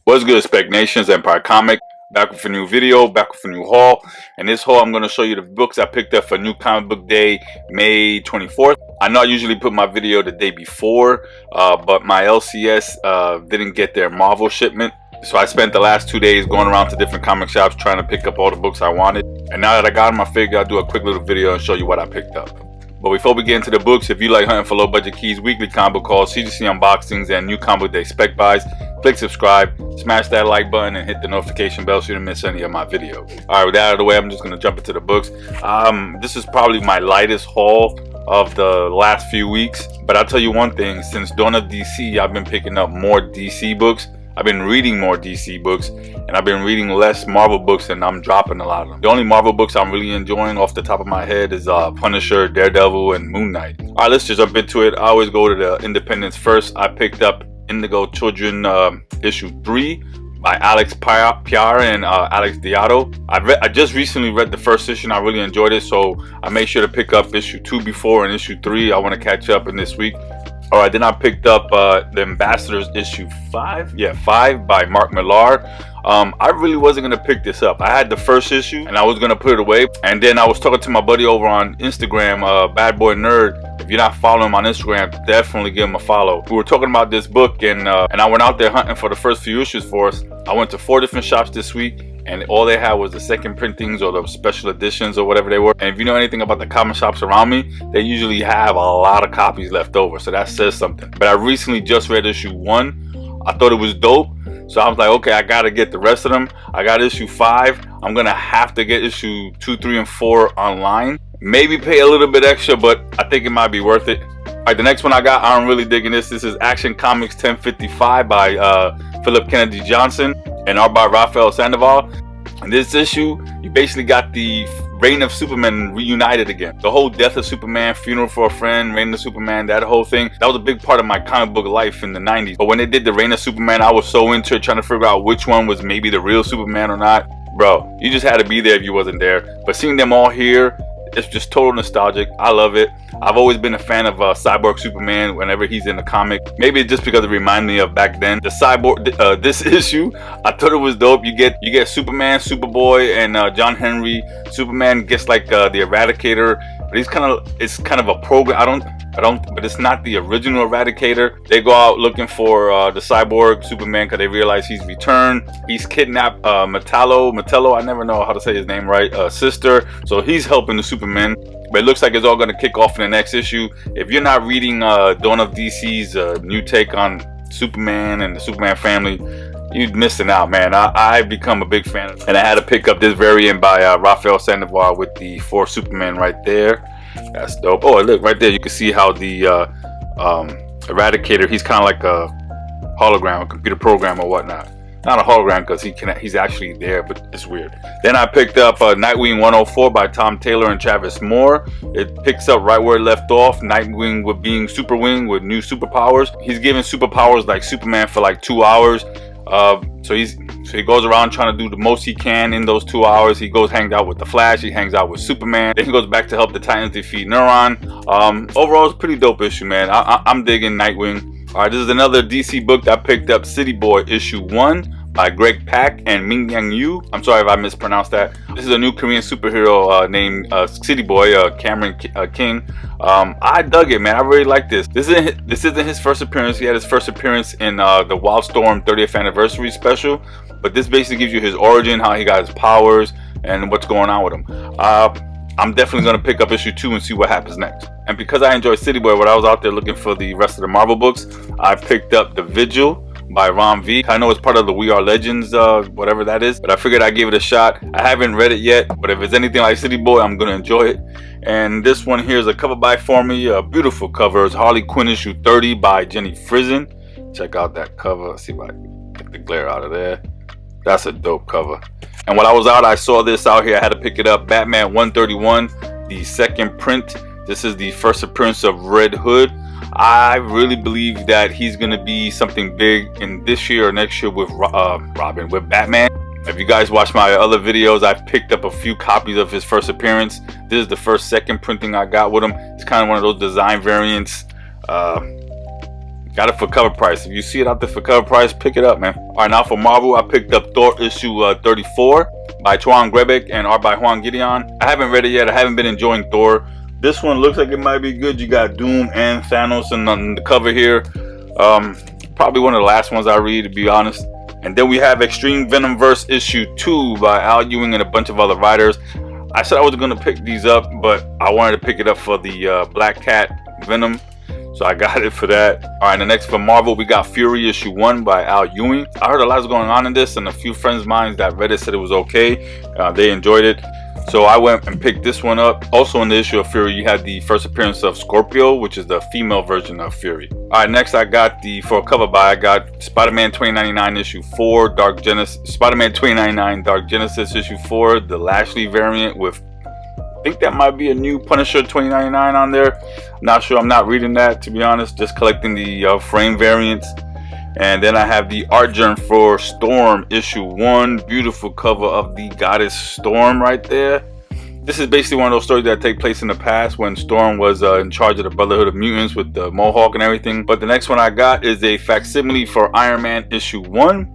What's good, Spec Nations? Empyre Comic back with a new video, back with a new haul. In this haul, I'm going to show you the books I picked up for New Comic Book Day, May 24th. I know I usually put my video the day before, but my LCS didn't get their Marvel shipment. So I spent the last 2 days going around to different comic shops trying to pick up all the books I wanted. And now that I got them, I figured I'd do a quick little video and show you what I picked up. But before we get into the books, if you like hunting for low budget keys, weekly comic book hauls, CGC unboxings, and New Comic Book Day spec buys, click subscribe, smash that like button, and hit the notification bell so you don't miss any of my videos. Alright, with that out of the way, I'm just going to jump into the books. This is probably my lightest haul of the last few weeks. But I'll tell you one thing, since Dawn of DC, I've been picking up more DC books. I've been reading more DC books, and I've been reading less Marvel books, and I'm dropping a lot of them. The only Marvel books I'm really enjoying off the top of my head is Punisher, Daredevil, and Moon Knight. Alright, let's just jump into it. I always go to the independents first. I picked up Indigo Children issue 3 by Empyre and Alex Diato. I just recently read the first issue and I really enjoyed it, so I made sure to pick up issue 2 before and issue 3 I want to catch up in this week. Alright, then I picked up The Ambassadors issue 5. Yeah, 5 by Mark Millar. I really wasn't going to pick this up. I had the first issue and I was going to put it away. And then I was talking to my buddy over on Instagram, Bad Boy Nerd. If you're not following him on Instagram, definitely give him a follow. We were talking about this book, and I went out there hunting for the first few issues for us. I went to 4 different shops this week, and all they had was the second printings or the special editions or whatever they were. And if you know anything about the comic shops around me, they usually have a lot of copies left over, so that says something. But I recently just read issue 1. I thought it was dope, so I was like, okay, I gotta get the rest of them. I got issue 5. I'm gonna have to get issue 2, 3, and 4 online. Maybe pay a little bit extra, but I think it might be worth it. Alright, the next one I got, I'm really digging this. This is Action Comics 1055 by Philip Kennedy Johnson and art by Rafael Sandoval. In this issue, you basically got the reign of Superman reunited again. The whole death of Superman, funeral for a friend, reign of Superman, that whole thing, that was a big part of my comic book life in the 90s. But when they did the reign of Superman, I was so into it, trying to figure out which one was maybe the real Superman or not. Bro, you just had to be there if you wasn't there. But seeing them all here, it's just total nostalgic. I love it. I've always been a fan of Cyborg Superman whenever he's in the comic. Maybe it's just because it reminded me of back then. The Cyborg, this issue, I thought it was dope. You get Superman, Superboy, and John Henry. Superman gets like the Eradicator, but it's kind of a program. But it's not the original Eradicator. They go out looking for the Cyborg Superman because they realize he's returned. He's kidnapped Metallo, I never know how to say his name right, sister. So he's helping the Superman. But it looks like it's all going to kick off in the next issue. If you're not reading Dawn of DC's new take on Superman and the Superman family, you're missing out, man. I've become a big fan. And I had to pick up this variant by Rafael Sandoval with the 4 Superman right there. That's dope. Oh, look right there. You can see how the Eradicator, he's kind of like a hologram, a computer program or whatnot. Not a hologram because he's actually there, but it's weird. Then I picked up Nightwing 104 by Tom Taylor and Travis Moore. It picks up right where it left off. Nightwing with being Superwing with new superpowers. He's given superpowers like Superman for like 2 hours. So he goes around trying to do the most he can in those 2 hours. He goes hangs out with the Flash. He hangs out with Superman. Then he goes back to help the Titans defeat Neuron. Overall, it's a pretty dope issue, man. I'm digging Nightwing. Alright, this is another DC book that I picked up, City Boy issue 1 by Greg Pak and Ming Yang Yu. I'm sorry if I mispronounced that. This is a new Korean superhero named City Boy, Cameron King. I dug it, man. I really like this. This isn't his first appearance. He had his first appearance in the Wildstorm 30th anniversary special. But this basically gives you his origin, how he got his powers, and what's going on with him. I'm definitely going to pick up issue 2 and see what happens next. And because I enjoy City Boy, when I was out there looking for the rest of the Marvel books, I picked up The Vigil by Ron V. I know it's part of the We Are Legends, whatever that is, but I figured I'd give it a shot. I haven't read it yet, but if it's anything like City Boy, I'm going to enjoy it. And this one here is a cover by for me, a beautiful cover. It's Harley Quinn issue 30 by Jenny Frison. Check out that cover. Let's see if I can get the glare out of there. That's a dope cover. And while I was out, I saw this out here. I had to pick it up. Batman 131, the second print. This is the first appearance of Red Hood. I really believe that he's going to be something big in this year or next year with Robin, with Batman. If you guys watch my other videos, I've picked up a few copies of his first appearance. This is the second printing I got with him. It's kind of one of those design variants. Got it for cover price. If you see it out there for cover price, pick it up, man. All right, now for Marvel, I picked up Thor issue 34 by Tuan Grebek and art by Juan Gideon. I haven't read it yet. I haven't been enjoying Thor. This one looks like it might be good. You got Doom and Thanos on the cover here. Probably one of the last ones I read, to be honest. And then we have Extreme Venomverse issue 2 by Al Ewing and a bunch of other writers. I said I was going to pick these up, but I wanted to pick it up for the Black Cat Venom. So I got it for that. All right, the next for Marvel, we got Fury issue 1 by Al Ewing. I heard a lot was going on in this, and a few friends of mine that read it said it was okay. They enjoyed it. So I went and picked this one up. Also in the issue of Fury, you had the first appearance of Scorpio, which is the female version of Fury. All right, next I got for a cover buy, I got Spider-Man 2099 issue 4, Dark Genesis, Spider-Man 2099 Dark Genesis issue 4, the Lashley variant with, I think that might be a new Punisher 2099 on there. I'm not sure. I'm not reading that, to be honest. Just collecting the frame variants. And then I have the art journal for Storm issue 1. Beautiful cover of the goddess Storm right there. This is basically one of those stories that take place in the past when Storm was in charge of the Brotherhood of Mutants with the Mohawk and everything. But the next one I got is a facsimile for Iron Man issue 1.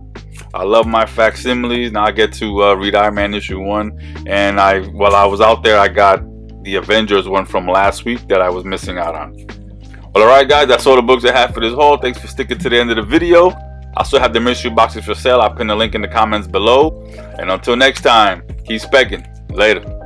I love my facsimiles. Now I get to read Iron Man issue 1. And while I was out there, I got the Avengers one from last week that I was missing out on. Well, alright guys, that's all the books I have for this haul. Thanks for sticking to the end of the video. I still have the mystery boxes for sale. I'll pin the link in the comments below. And until next time, keep specking. Later.